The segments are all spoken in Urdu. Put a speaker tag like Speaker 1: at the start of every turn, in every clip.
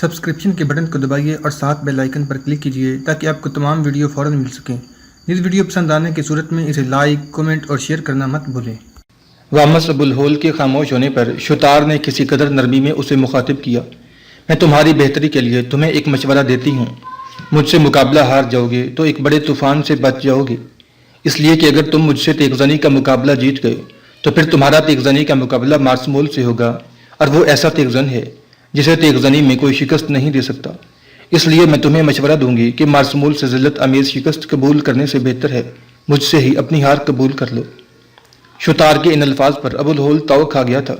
Speaker 1: سبسکرپشن کے بٹن کو دبائیے اور ساتھ بیل آئیکن پر کلک کیجیے تاکہ آپ کو تمام ویڈیو فوراً مل سکیں۔ اس ویڈیو پسند آنے کی صورت میں اسے لائک، کمنٹ اور شیئر کرنا مت بھولیں۔
Speaker 2: وامس ابوالہول کے خاموش ہونے پر شتار نے کسی قدر نرمی میں اسے مخاطب کیا۔ میں تمہاری بہتری کے لیے تمہیں ایک مشورہ دیتی ہوں۔ مجھ سے مقابلہ ہار جاؤ گے تو ایک بڑے طوفان سے بچ جاؤ گے، اس لیے کہ اگر تم مجھ سے تیغ زنی کا مقابلہ جیت گئے تو پھر تمہارا تیغ زنی کا مقابلہ مارسمول سے ہوگا، اور وہ ایسا تیغ زن ہے جسے تیغ زنی میں کوئی شکست نہیں دے سکتا۔ اس لیے میں تمہیں مشورہ دوں گی کہ مارسمول سے ذلت امیز شکست قبول کرنے سے بہتر ہے مجھ سے ہی اپنی ہار قبول کر لو۔ شتار کے ان الفاظ پر ابوالہول تو کھا گیا تھا۔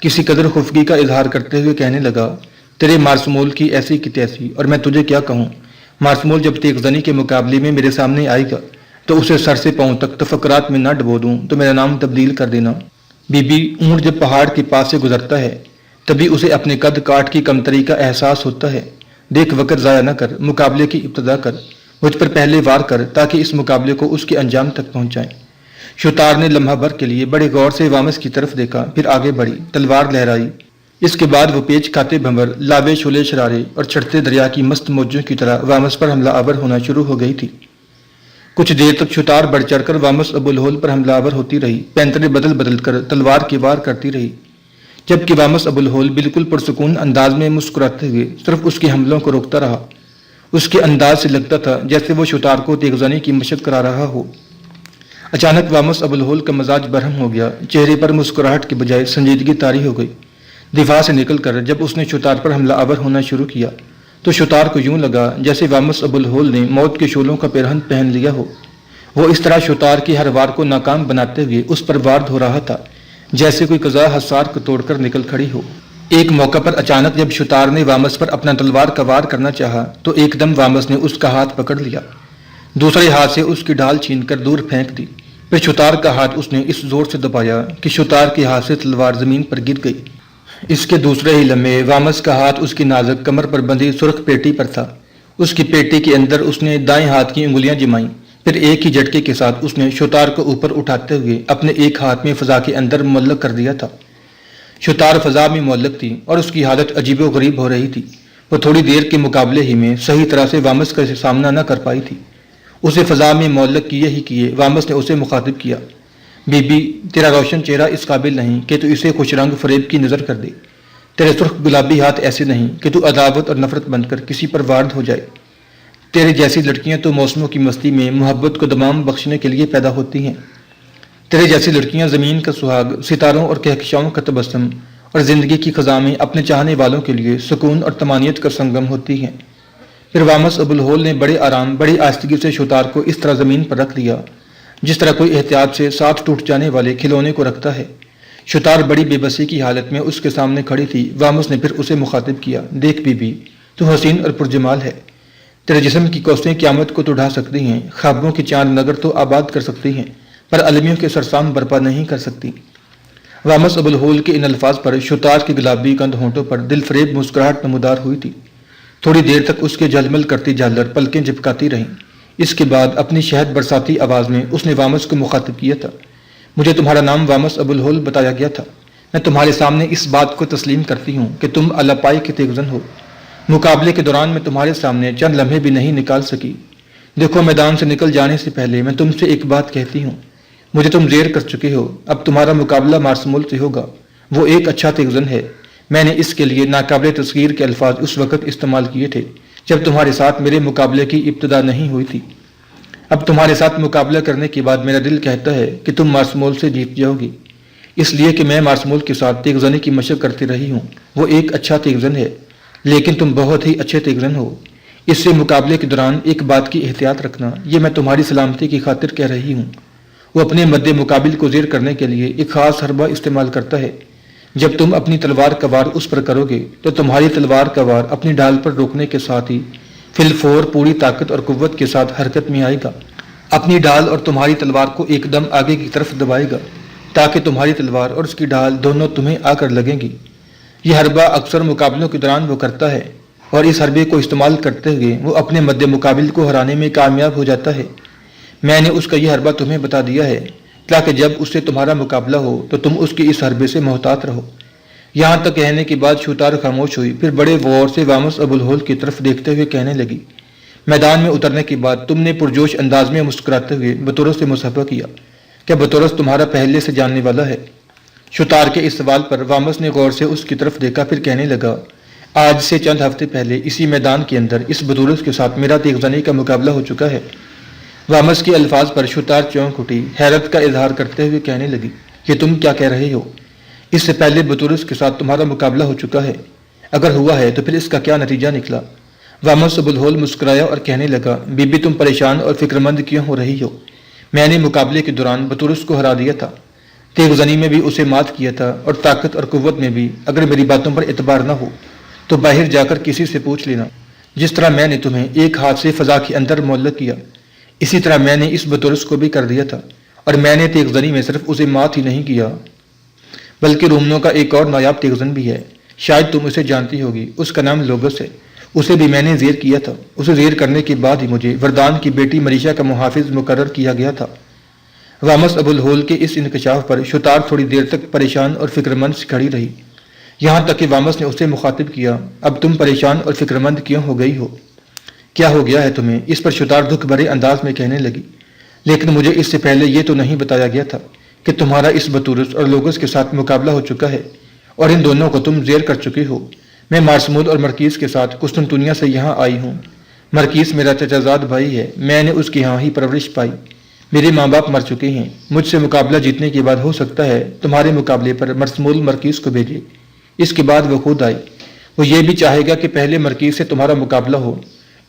Speaker 2: کسی قدر خفگی کا اظہار کرتے ہوئے کہنے لگا، تیرے مارسمول کی ایسی کی تیسی، اور میں تجھے کیا کہوں؟ مارسمول جب تیغ زنی کے مقابلے میں میرے سامنے آئے گا تو اسے سر سے پاؤں تک تفکرات میں نہ ڈبو دوں تو میرا نام تبدیل کر دینا۔ اونٹ جب پہاڑ کے پاس سے گزرتا ہے تبھی اسے اپنے قد کاٹ کی کمتری کا احساس ہوتا ہے۔ دیکھ وقت ضائع نہ کر، مقابلے کی ابتدا کر، مجھ پر پہلے وار کر تاکہ اس مقابلے کو اس کے انجام تک پہنچائیں۔ شتار نے لمحہ بھر کے لیے بڑے غور سے وامس کی طرف دیکھا، پھر آگے بڑھی، تلوار لہرائی۔ اس کے بعد وہ پیچ کھاتے بھنور، لاوے شولے شرارے اور چڑھتے دریا کی مست موجوں کی طرح وامس پر حملہ آور ہونا شروع ہو گئی تھی۔ کچھ دیر تک شتار بڑھ چڑھ کر وامس ابوالہول پر حملہ آور ہوتی رہی، پینترے بدل بدل کر تلوار کی وار کرتی رہی، جبکہ وامس ابوالہول بالکل پرسکون انداز میں مسکراتے ہوئے صرف اس کے حملوں کو روکتا رہا۔ اس کے انداز سے لگتا تھا جیسے وہ شتار کو تیغ زنی کی مشق کرا رہا ہو۔ اچانک وامس ابوالہول کا مزاج برہم ہو گیا، چہرے پر مسکراہٹ کے بجائے سنجیدگی طاری ہو گئی۔ دفاع سے نکل کر جب اس نے شتار پر حملہ آور ہونا شروع کیا تو شتار کو یوں لگا جیسے وامس ابوالہول نے موت کے شولوں کا پیرہن پہن لیا ہو۔ وہ اس طرح شتار کی ہر وار کو ناکام بناتے ہوئے اس پر وار دھو رہا تھا جیسے کوئی قزح حصار کو توڑ کر نکل کھڑی ہو۔ ایک موقع پر اچانک جب شتار نے وامس پر اپنا تلوار کا وار کرنا چاہا تو ایک دم وامس نے اس کا ہاتھ پکڑ لیا، دوسرے ہاتھ سے اس کی ڈھال چھین کر دور پھینک دی۔ پھر شتار کا ہاتھ اس نے اس زور سے دبایا کہ شتار کے ہاتھ سے تلوار زمین پر گر گئی۔ اس کے دوسرے ہی لمحے وامس کا ہاتھ اس کی نازک کمر پر بندھی سرخ پیٹی پر تھا۔ اس کی پیٹی کے اندر اس نے دائیں ہاتھ کی انگلیاں جمائیں، پھر ایک ہی جھٹکے کے ساتھ اس نے شتار کو اوپر اٹھاتے ہوئے اپنے ایک ہاتھ میں فضا کے اندر معلق کر دیا تھا۔ شتار فضا میں معلق تھی اور اس کی حالت عجیب و غریب ہو رہی تھی۔ وہ تھوڑی دیر کے مقابلے ہی میں صحیح طرح سے وامس کا سامنا نہ کر پائی تھی۔ اسے فضا میں معلق کیے ہی کیے وامس نے اسے مخاطب کیا، تیرا روشن چہرہ اس قابل نہیں کہ تو اسے خوش رنگ فریب کی نظر کر دے۔ تیرے سرخ گلابی ہاتھ ایسے نہیں کہ تو عداوت اور نفرت بن کر کسی پر وارد ہو جائے۔ تیرے جیسی لڑکیاں تو موسموں کی مستی میں محبت کو دمام بخشنے کے لیے پیدا ہوتی ہیں۔ تیرے جیسی لڑکیاں زمین کا سہاگ، ستاروں اور کہکشاؤں کا تبسم اور زندگی کی خزاں میں اپنے چاہنے والوں کے لیے سکون اور طمانینت کا سنگم ہوتی ہیں۔ پھر وامس ابوالہول نے بڑے آرام، بڑی آہستگی سے شتار کو اس طرح زمین پر رکھ دیا جس طرح کوئی احتیاط سے ساتھ ٹوٹ جانے والے کھلونے کو رکھتا ہے۔ شتار بڑی بے بسی کی حالت میں اس کے سامنے کھڑی تھی۔ وامس نے پھر اسے مخاطب کیا، دیکھ تو حسین اور پرجمال ہے۔ تیرے جسم کی کوسیں قیامت کو تو ڈھا سکتی ہیں، خوابوں کی چاند نگر تو آباد کر سکتی ہیں، پر المیوں کے سرسام برپا نہیں کر سکتی۔ وامس ابوالہول کے ان الفاظ پر شتار کی گلابی کند ہونٹوں پر دل فریب مسکراہٹ نمودار ہوئی تھی۔ تھوڑی دیر تک اس کے جھلمل کرتی جھالر پلکیں جھپکاتی رہیں۔ اس کے بعد اپنی شہد برساتی آواز میں اس نے وامس کو مخاطب کیا تھا، مجھے تمہارا نام وامس ابوالہول بتایا گیا تھا۔ میں تمہارے سامنے اس بات کو تسلیم کرتی ہوں کہ تم اعلیٰ پائی کے تیغ زن ہو۔ مقابلے کے دوران میں تمہارے سامنے چند لمحے بھی نہیں نکال سکی۔ دیکھو، میدان سے نکل جانے سے پہلے میں تم سے ایک بات کہتی ہوں، مجھے تم زیر کر چکے ہو۔ اب تمہارا مقابلہ مارسمول سے ہوگا۔ وہ ایک اچھا تیغ زن ہے۔ میں نے اس کے لیے ناقابل تصغیر کے الفاظ اس وقت استعمال کیے تھے جب تمہارے ساتھ میرے مقابلے کی ابتدا نہیں ہوئی تھی۔ اب تمہارے ساتھ مقابلہ کرنے کے بعد میرا دل کہتا ہے کہ تم مارسمول سے جیت جاؤ گی، اس لیے کہ میں مارسمول کے ساتھ تیغ زنی کی مشق کرتی رہی ہوں۔ وہ ایک اچھا تیغ زن ہے، لیکن تم بہت ہی اچھے تیغ زن ہو۔ اس سے مقابلے کے دوران ایک بات کی احتیاط رکھنا، یہ میں تمہاری سلامتی کی خاطر کہہ رہی ہوں۔ وہ اپنے مد مقابل کو زیر کرنے کے لیے ایک خاص حربہ استعمال کرتا ہے۔ جب تم اپنی تلوار کا وار اس پر کرو گے تو تمہاری تلوار کا وار اپنی ڈھال پر روکنے کے ساتھ ہی فی الفور پوری طاقت اور قوت کے ساتھ حرکت میں آئے گا، اپنی ڈھال اور تمہاری تلوار کو ایک دم آگے کی طرف دبائے گا تاکہ تمہاری تلوار اور اس کی ڈھال دونوں تمہیں آ کر لگیں گی۔ یہ حربہ اکثر مقابلوں کے دوران وہ کرتا ہے، اور اس حربے کو استعمال کرتے ہوئے وہ اپنے مد مقابل کو ہرانے میں کامیاب ہو جاتا ہے۔ میں نے اس کا یہ حربہ تمہیں بتا دیا ہے تاکہ جب اس سے تمہارا مقابلہ ہو تو تم اس کے اس حربے سے محتاط رہو۔ یہاں تک کہنے کے بعد شوتار خاموش ہوئی، پھر بڑے غور سے وامس ابو الہول کی طرف دیکھتے ہوئے کہنے لگی، میدان میں اترنے کے بعد تم نے پرجوش انداز میں مسکراتے ہوئے بطورس سے مصافحہ کیا، کیا بطورس تمہارا پہلے سے جاننے والا ہے؟ شوتار کے اس سوال پر وامس نے غور سے اس کی طرف دیکھا، پھر کہنے لگا، آج سے چند ہفتے پہلے اسی میدان کے اندر اس بطورس کے ساتھ میرا تیغ زنی کا مقابلہ ہو چکا ہے۔ وامس کے الفاظ پر شوتار چونک اٹھی، حیرت کا اظہار کرتے ہوئے کہنے لگی، یہ تم کیا کہہ رہے ہو؟ اس سے پہلے بطورس کے ساتھ تمہارا مقابلہ ہو چکا ہے؟ اگر ہوا ہے تو پھر اس کا کیا نتیجہ نکلا؟ وامس ابو الہول مسکرایا اور کہنے لگا، بی بی تم پریشان اور فکر مند کیوں ہو رہی ہو؟ میں نے مقابلے کے دوران بطورس کو ہرا دیا تھا، تیغ زنی میں بھی اسے مات کیا تھا، اور طاقت اور قوت میں بھی اگر میری باتوں پر اعتبار نہ ہو تو باہر جا کر کسی سے پوچھ لینا۔ جس طرح میں نے تمہیں ایک ہاتھ سے فضا کے اندر معلق کیا، اسی طرح میں نے اس بطورس کو بھی کر دیا تھا، اور میں نے تیغ زنی میں صرف اسے مات ہی نہیں کیا بلکہ رومنوں کا ایک اور نایاب تیغزن بھی ہے، شاید تم اسے جانتی ہوگی، اس کا نام لوگس ہے، اسے بھی میں نے زیر کیا تھا، اسے زیر کرنے کے بعد ہی مجھے وردان کی بیٹی مریشا کا محافظ مقرر کیا گیا تھا۔ وامس ابو الہول کے اس انکشاف پر شوتار تھوڑی دیر تک پریشان اور فکر مند سے کھڑی رہی، یہاں تک کہ وامس نے اسے مخاطب کیا، اب تم پریشان اور فکر مند کیوں ہو گئی ہو؟ کیا ہو گیا ہے تمہیں؟ اس پر شوتار دکھ بھرے انداز میں کہنے لگی، لیکن مجھے اس سے پہلے یہ تو نہیں بتایا گیا تھا کہ تمہارا اس بطورس اور لوگس کے ساتھ مقابلہ ہو چکا ہے، اور ان دونوں کو تم زیر کر چکے ہو۔ میں مارسمول اور مرکیز کے ساتھ قسطنطنیہ سے یہاں آئی ہوں۔ مرکیز میرا چچا زاد بھائی ہے، میں نے اس کی یہاں ہی پرورش پائی، میرے ماں باپ مر چکے ہیں، مجھ سے مقابلہ جیتنے کے بعد ہو سکتا ہے تمہارے مقابلے پر مرسمول مرکیز کو بھیجے، اس کے بعد وہ خود آئی، وہ یہ بھی چاہے گا کہ پہلے مرکیز سے تمہارا مقابلہ ہو،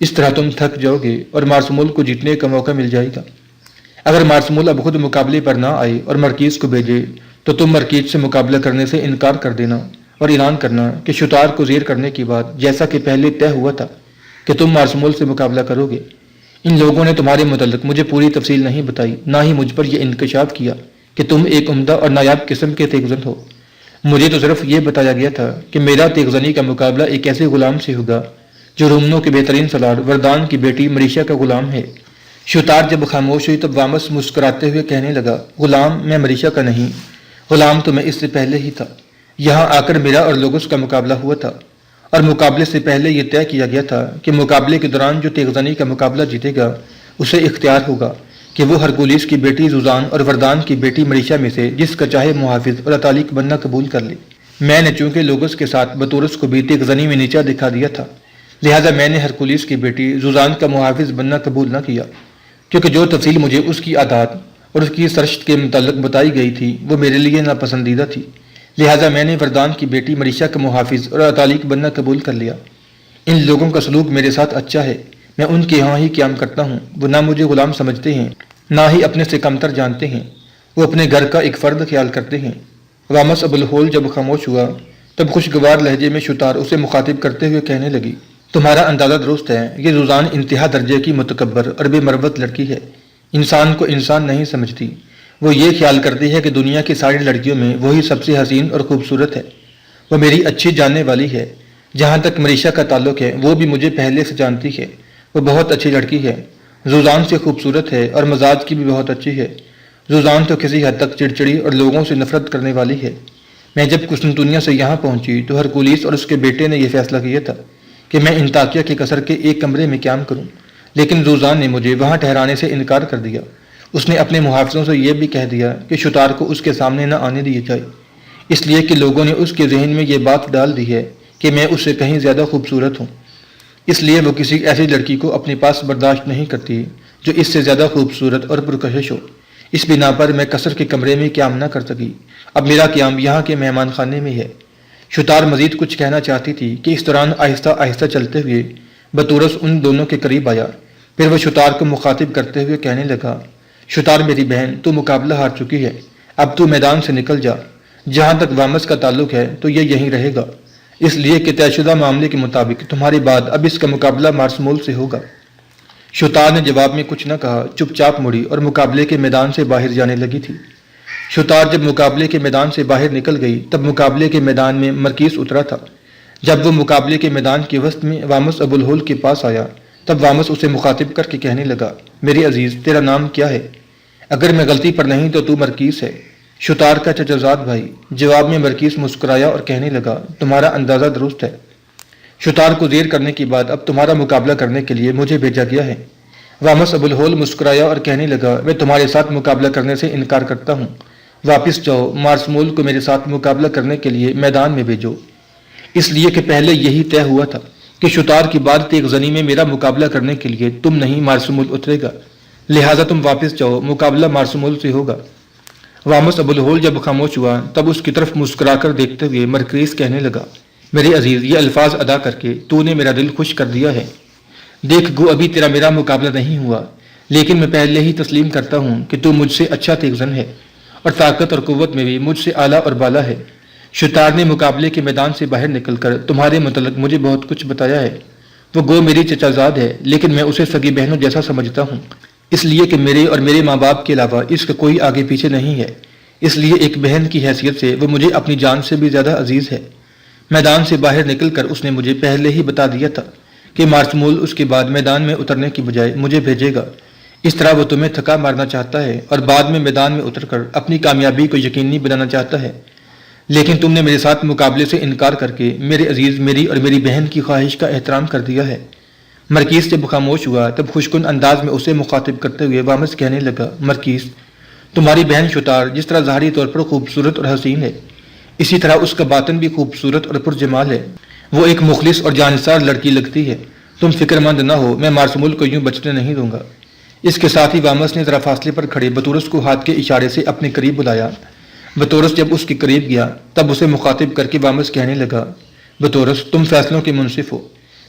Speaker 2: اس طرح تم تھک جاؤ گے اور مارسمول کو جیتنے کا موقع مل جائے گا۔ اگر مارسمول اب خود مقابلے پر نہ آئے اور مرکیز کو بھیجے تو تم مرکیز سے مقابلہ کرنے سے انکار کر دینا اور اعلان کرنا کہ شوتار کو زیر کرنے کے بعد جیسا کہ پہلے طے ہوا تھا کہ تم مارسمول سے مقابلہ کرو گے۔ ان لوگوں نے تمہارے متعلق مجھے پوری تفصیل نہیں بتائی، نہ ہی مجھ پر یہ انکشاف کیا کہ تم ایک عمدہ اور نایاب قسم کے تیغزن ہو۔ مجھے تو صرف یہ بتایا گیا تھا کہ میرا تیغزنی کا مقابلہ ایک ایسے غلام سے ہوگا جو رومنوں کے بہترین سالار وردان کی بیٹی مریشا کا غلام ہے۔ شوتار جب خاموش ہوئی تب وامس مسکراتے ہوئے کہنے لگا، غلام میں مریشا کا نہیں، غلام تو میں اس سے پہلے ہی تھا۔ یہاں آ کر میرا اور لوگس کا مقابلہ ہوا تھا، اور مقابلے سے پہلے یہ طے کیا گیا تھا کہ مقابلے کے دوران جو تیغزنی کا مقابلہ جیتے گا اسے اختیار ہوگا کہ وہ ہرکولیس کی بیٹی زوزان اور وردان کی بیٹی مریشا میں سے جس کا چاہے محافظ اور اطالق بننا قبول کر لے۔ میں نے چونکہ لوگس کے ساتھ بطورس کو بھی تیغزنی میں نیچا دکھا دیا تھا، لہذا میں نے ہرکولیس کی بیٹی زوزان کا محافظ بننا قبول نہ کیا، کیونکہ جو تفصیل مجھے اس کی عادات اور اس کی سرشت کے متعلق بتائی گئی تھی وہ میرے لیے ناپسندیدہ تھی، لہذا میں نے وردان کی بیٹی مریشا کا محافظ اور اطالق بننا قبول کر لیا۔ ان لوگوں کا سلوک میرے ساتھ اچھا ہے، میں ان کے یہاں ہی قیام کرتا ہوں، وہ نہ مجھے غلام سمجھتے ہیں نہ ہی اپنے سے کمتر جانتے ہیں، وہ اپنے گھر کا ایک فرد خیال کرتے ہیں۔ وامس ابو الہول جب خاموش ہوا تب خوشگوار لہجے میں شوتار اسے مخاطب کرتے ہوئے کہنے لگی، تمہارا اندازہ درست ہے، یہ زوزان انتہا درجے کی متکبر اور بے مروت لڑکی ہے، انسان کو انسان نہیں سمجھتی، وہ یہ خیال کرتی ہے کہ دنیا کی ساری لڑکیوں میں وہی سب سے حسین اور خوبصورت ہے، وہ میری اچھی جاننے والی ہے۔ جہاں تک مریشا کا تعلق ہے وہ بھی مجھے پہلے سے جانتی ہے، وہ بہت اچھی لڑکی ہے، زوزان سے خوبصورت ہے اور مزاج کی بھی بہت اچھی ہے۔ زوزان تو کسی حد تک چڑچڑی اور لوگوں سے نفرت کرنے والی ہے۔ میں جب قسطنطنیہ سے یہاں پہنچی تو ہرکولیس اور اس کے بیٹے نے یہ فیصلہ کیا تھا کہ میں انطاکیہ کے قصر کے ایک کمرے میں قیام کروں، لیکن زوزان نے مجھے وہاں ٹھہرانے سے انکار کر دیا۔ اس نے اپنے محافظوں سے یہ بھی کہہ دیا کہ شوتار کو اس کے سامنے نہ آنے دیا جائے، اس لیے کہ لوگوں نے اس کے ذہن میں یہ بات ڈال دی ہے کہ میں اس سے کہیں زیادہ خوبصورت ہوں، اس لیے وہ کسی ایسی لڑکی کو اپنے پاس برداشت نہیں کرتی جو اس سے زیادہ خوبصورت اور پرکشش ہو۔ اس بنا پر میں قصر کے کمرے میں قیام نہ کر سکی، اب میرا قیام یہاں کے مہمان خانے میں ہے۔ شوتار مزید کچھ کہنا چاہتی تھی کہ اس دوران آہستہ آہستہ چلتے ہوئے بطورس ان دونوں کے قریب آیا، پھر وہ شوتار کو مخاطب کرتے ہوئے کہنے لگا، شوتار میری بہن، تو مقابلہ ہار چکی ہے، اب تو میدان سے نکل جا۔ جہاں تک وامس کا تعلق ہے تو یہ یہیں رہے گا، اس لیے کہ طے شدہ معاملے کے مطابق تمہارے بعد اب اس کا مقابلہ مارسمول سے ہوگا۔ شوتار نے جواب میں کچھ نہ کہا، چپ چاپ مڑی اور مقابلے کے میدان سے باہر جانے لگی تھی۔ شوتار جب مقابلے کے میدان سے باہر نکل گئی تب مقابلے کے میدان میں مرکیز اترا تھا۔ جب وہ مقابلے کے میدان کے وسط میں وامس ابو الہول کے پاس آیا تب وامس اسے مخاطب کر کے کہنے لگا، میرے عزیز، تیرا نام کیا ہے؟ اگر میں غلطی پر نہیں تو مرکیز ہے۔ شتار کا چچا زاد بھائی۔ جواب میں مرکیز مسکرایا اور کہنے لگا، تمہارا اندازہ درست ہے۔ شتار کو زیر کرنے کے بعد اب تمہارا مقابلہ کرنے کے لیے مجھے بھیجا گیا ہے۔ وامس ابوالہول مسکرایا اور کہنے لگا، میں تمہارے ساتھ مقابلہ کرنے سے انکار کرتا ہوں۔ واپس جاؤ، مارسمول کو میرے ساتھ مقابلہ کرنے کے لیے میدان میں بھیجو۔ اس لیے کہ پہلے یہی طے ہوا تھا کہ شتار کی بعد تیغ زنی میں میرا مقابلہ کرنے کے لیے تم نہیں مارسمول اترے گا، لہٰذا تم واپس جاؤ، مقابلہ مارسمول سے ہوگا۔ وامس ابوالہول جب خاموش ہوا تب اس کی طرف مسکرا کر دیکھتے ہوئے مرکریز کہنے لگا، میرے عزیز، یہ الفاظ ادا کر کے تو نے میرا دل خوش کر دیا ہے۔ دیکھ گو ابھی تیرا میرا مقابلہ نہیں ہوا، لیکن میں پہلے ہی تسلیم کرتا ہوں کہ تو مجھ سے اچھا تیغ زن ہے اور طاقت اور قوت میں بھی مجھ سے اعلیٰ اور بالا ہے۔ شتار نے مقابلے کے میدان سے باہر نکل کر تمہارے متعلق مجھے بہت کچھ بتایا ہے۔ وہ گو میری چچا زاد ہے، لیکن میں اسے سگی بہنوں جیسا سمجھتا ہوں، اس لیے کہ میرے اور میرے ماں باپ کے علاوہ اس کا کوئی آگے پیچھے نہیں ہے۔ اس لیے ایک بہن کی حیثیت سے وہ مجھے اپنی جان سے بھی زیادہ عزیز ہے۔ میدان سے باہر نکل کر اس نے مجھے پہلے ہی بتا دیا تھا کہ مارسمول اس کے بعد میدان میں اترنے کی بجائے مجھے بھیجے گا۔ اس طرح وہ تمہیں تھکا مارنا چاہتا ہے اور بعد میں میدان میں اتر کر اپنی کامیابی کو یقینی بنانا چاہتا ہے، لیکن تم نے میرے ساتھ مقابلے سے انکار کر کے میرے عزیز، میری اور میری بہن کی خواہش کا احترام کر دیا ہے۔ مرکیز جب خاموش ہوا تب خوشکن انداز میں اسے مخاطب کرتے ہوئے وامس کہنے لگا، مرکیز، تمہاری بہن شتار جس طرح ظاہری طور پر خوبصورت اور حسین ہے، اسی طرح اس کا باطن بھی خوبصورت اور پرجمال ہے۔ وہ ایک مخلص اور جانسار لڑکی لگتی ہے۔ تم فکر مند نہ ہو، میں مارسمول کو یوں بچنے نہیں دوں گا۔ اس کے ساتھ ہی وامس نے ذرا فاصلے پر کھڑے بطورس کو ہاتھ کے اشارے سے اپنے قریب بلایا۔ بطورس جب اس کے قریب گیا تب اسے مخاطب کر کے وامس کہنے لگا، بطورس، تم فیصلوں کے منصف ہو۔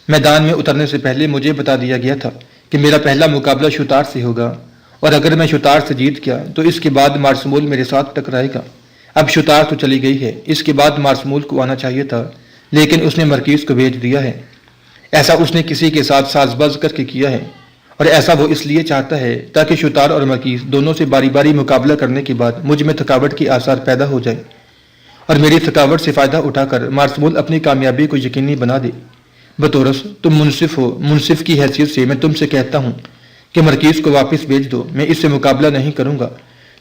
Speaker 2: میدان میں اترنے سے پہلے مجھے بتا دیا گیا تھا کہ میرا پہلا مقابلہ شتار سے ہوگا، اور اگر میں شتار سے جیت گیا تو اس کے بعد مارسمول میرے ساتھ ٹکرائے گا۔ اب شتار تو چلی گئی ہے، اس کے بعد مارسمول کو آنا چاہیے تھا، لیکن اس نے مرکیز کو بھیج دیا ہے۔ ایسا اس نے کسی کے ساتھ ساز باز کر کے کیا ہے، اور ایسا وہ اس لیے چاہتا ہے تاکہ شتار اور مرکیز دونوں سے باری باری مقابلہ کرنے کے بعد مجھ میں تھکاوٹ کے آثار پیدا ہو جائیں، اور میری تھکاوٹ سے فائدہ اٹھا کر مارسمول اپنی کامیابی کو یقینی بنا دے۔ بطورس، تم منصف ہو، منصف کی حیثیت سے میں تم سے کہتا ہوں کہ مرکیز کو واپس بھیج دو، میں اس سے مقابلہ نہیں کروں گا۔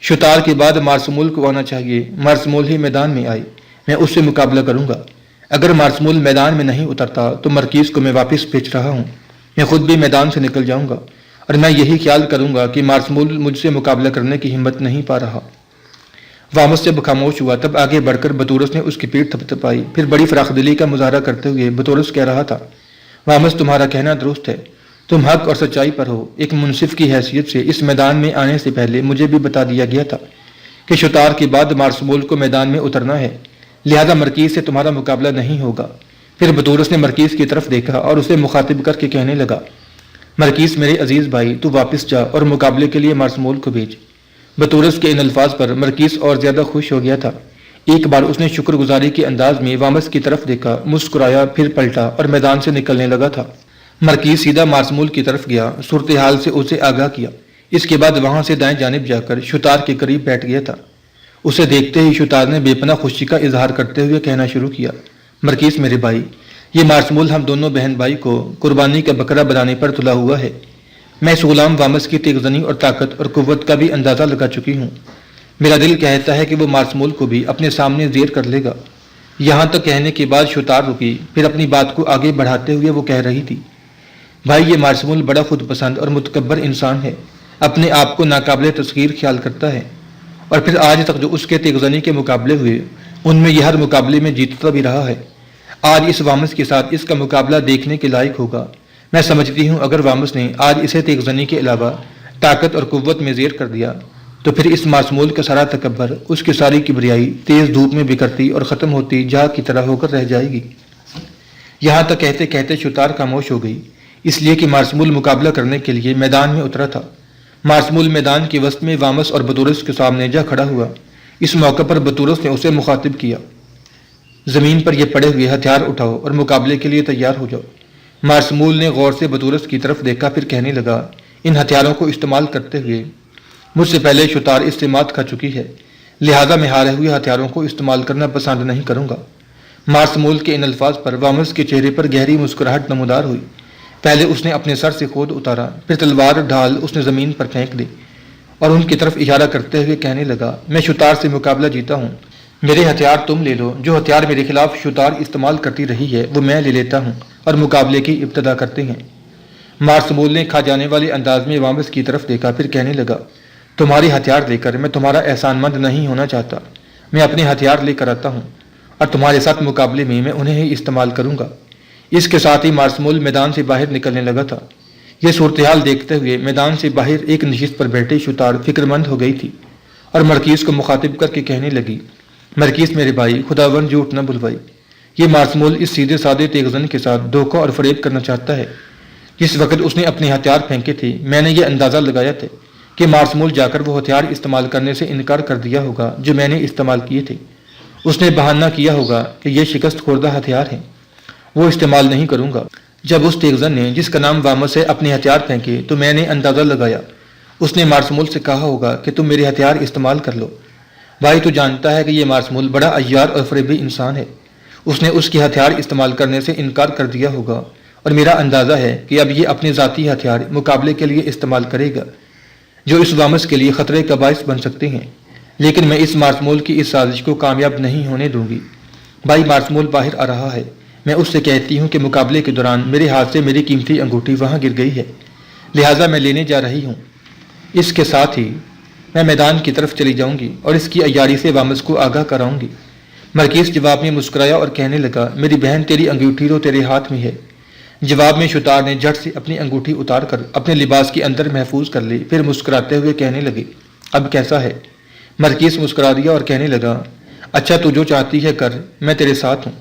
Speaker 2: شتار کے بعد مارسمول کو آنا چاہیے، مارسمول ہی میدان میں آئے، میں اس سے مقابلہ کروں گا۔ اگر مارسمول میدان میں نہیں اترتا تو مرکیز کو میں واپس بھیج رہا ہوں، میں خود بھی میدان سے نکل جاؤں گا، اور میں یہی خیال کروں گا کہ مارسمول مجھ سے مقابلہ کرنے کی ہمت نہیں پا رہا۔ وامس جب خاموش ہوا تب آگے بڑھ کر بطورس نے اس کی پیٹھ تھپتھپائی، پھر بڑی فراخ دلی کا مظاہرہ کرتے ہوئے بطورس کہہ رہا تھا، وامس، تمہارا کہنا درست ہے، تم حق اور سچائی پر ہو۔ ایک منصف کی حیثیت سے اس میدان میں آنے سے پہلے مجھے بھی بتا دیا گیا تھا کہ شتار کے بعد مارسمول کو میدان میں اترنا ہے، لہذا مرکیز سے تمہارا مقابلہ نہیں ہوگا۔ پھر بطورس نے مرکیز کی طرف دیکھا اور اسے مخاطب کر کے کہنے لگا، مرکیز میرے عزیز بھائی، تو واپس جا اور مقابلے کے لیے مارسمول کو بھیج۔ بطورس کے ان الفاظ پر مرکیز اور زیادہ خوش ہو گیا تھا۔ ایک بار اس نے شکر گزاری کے انداز میں وامس کی طرف دیکھا، مسکرایا، پھر پلٹا اور میدان سے نکلنے لگا تھا۔ مرکیز سیدھا مارسمول کی طرف گیا، صورتحال سے اسے آگاہ کیا، اس کے بعد وہاں سے دائیں جانب جا کر شتار کے قریب بیٹھ گیا تھا۔ اسے دیکھتے ہی شتار نے بے پناہ خوشی کا اظہار کرتے ہوئے کہنا شروع کیا، مرکیز میرے بھائی، یہ مارسمول ہم دونوں بہن بھائی کو قربانی کا بکرا بنانے پر تلا ہوا ہے۔ میں اس غلام وامس کی تیغ زنی اور طاقت اور قوت کا بھی اندازہ لگا چکی ہوں۔ میرا دل کہتا ہے کہ وہ مارسمول کو بھی اپنے سامنے زیر کر لے گا۔ یہاں تک کہنے کے بعد شتار رکی، پھر اپنی بات کو آگے بڑھاتے ہوئے وہ کہہ رہی تھی، بھائی، یہ مارسمول بڑا خود پسند اور متکبر انسان ہے، اپنے آپ کو ناقابل تسخیر خیال کرتا ہے، اور پھر آج تک جو اس کے تیغ زنی کے مقابلے ہوئے ان میں یہ ہر مقابلے میں جیتتا بھی رہا ہے۔ آج اس وامس کے ساتھ اس کا مقابلہ دیکھنے کے لائق ہوگا۔ میں سمجھتی ہوں اگر وامس نے آج اسے تیغ زنی کے علاوہ طاقت اور قوت میں زیر کر دیا تو پھر اس مارسمول کا سارا تکبر، اس کی ساری کبریائی تیز دھوپ میں بکھرتی اور ختم ہوتی جا کی طرح ہو کر رہ جائے گی۔ یہاں تک کہتے کہتے شتار خاموش ہو گئی، اس لیے کہ مارسمول مقابلہ کرنے کے لیے میدان میں اترا تھا۔ مارسمول میدان کے وسط میں وامس اور بطورس کے سامنے جا کھڑا ہوا۔ اس موقع پر بطورس نے اسے مخاطب کیا، زمین پر یہ پڑے ہوئے ہتھیار اٹھاؤ اور مقابلے کے لیے تیار ہو جاؤ۔ مارسمول نے غور سے بطورس کی طرف دیکھا، پھر کہنے لگا، ان ہتھیاروں کو استعمال کرتے ہوئے مجھ سے پہلے شتار اس سے مات کھا چکی ہے، لہذا میں ہارے ہوئے ہتھیاروں کو استعمال کرنا پسند نہیں کروں گا۔ مارسمول کے ان الفاظ پر وامس کے چہرے پر گہری مسکراہٹ نمودار ہوئی۔ پہلے اس نے اپنے سر سے خود اتارا، پھر تلوار ڈھال اس نے زمین پر پھینک دی اور ان کی طرف اشارہ کرتے ہوئے کہنے لگا، میں شتار سے مقابلہ جیتا ہوں، میرے ہتھیار تم لے لو، جو ہتھیار میرے خلاف شتار استعمال کرتی رہی ہے وہ میں لے لیتا ہوں اور مقابلے کی ابتدا کرتے ہیں۔ مارسمول نے کھا جانے والے انداز میں وامس کی طرف دیکھا، پھر کہنے لگا، تمہارے ہتھیار لے کر میں تمہارا احسان مند نہیں ہونا چاہتا، میں اپنے ہتھیار لے کر آتا ہوں اور تمہارے ساتھ مقابلے میں میں انہیں ہی استعمال کروں گا۔ اس کے ساتھ ہی مارسمول میدان سے باہر نکلنے لگا تھا۔ یہ صورتحال دیکھتے ہوئے میدان سے باہر ایک نشست پر بیٹھے شتار فکر مند ہو گئی تھی اور مرکیز کو مخاطب کر کے کہنے لگی، مرکیز میرے بھائی، خداوند جھوٹ نہ بلوائی، یہ مارسمول اس سیدھے سادے تیغزن کے ساتھ دھوکہ اور فریب کرنا چاہتا ہے۔ جس وقت اس نے اپنے ہتھیار پھینکے تھے میں نے یہ اندازہ لگایا تھا کہ مارسمول جا کر وہ ہتھیار استعمال کرنے سے انکار کر دیا ہوگا جو میں نے استعمال کیے تھے۔ اس نے بہانہ کیا ہوگا کہ یہ شکست خوردہ ہتھیار ہیں، وہ استعمال نہیں کروں گا۔ جب اس تیغزن نے جس کا نام وامس ہے اپنے ہتھیار پھینکے تو میں نے اندازہ لگایا اس نے مارسمول سے کہا ہوگا کہ تم میرے ہتھیار استعمال کر لو۔ بھائی تو جانتا ہے کہ یہ مارسمول بڑا عیار اور فریبی انسان ہے، اس نے اس کے ہتھیار استعمال کرنے سے انکار کر دیا ہوگا اور میرا اندازہ ہے کہ اب یہ اپنے ذاتی ہتھیار مقابلے کے لیے استعمال کرے گا جو اس وامس کے لیے خطرے کا باعث بن سکتے ہیں، لیکن میں اس مارسمول کی اس سازش کو کامیاب نہیں ہونے دوں گی۔ بھائی مارسمول باہر آ رہا ہے، میں اس سے کہتی ہوں کہ مقابلے کے دوران میرے ہاتھ سے میری قیمتی انگوٹھی وہاں گر گئی ہے، لہٰذا میں لینے جا رہی ہوں۔ اس کے ساتھ ہی میں میدان کی طرف چلی جاؤں گی اور اس کی عیاری سے وامس کو آگاہ کراؤں گی۔ مرکیز جواب میں مسکرایا اور کہنے لگا، میری بہن تیری انگوٹھی تو تیرے ہاتھ میں ہے۔ جواب میں شتار نے جھٹ سے اپنی انگوٹھی اتار کر اپنے لباس کے اندر محفوظ کر لی، پھر مسکراتے ہوئے کہنے لگے، اب کیسا ہے؟ مرکیز مسکرا دیا اور کہنے لگا، اچھا تو جو چاہتی ہے کر، میں تیرے ساتھ ہوں۔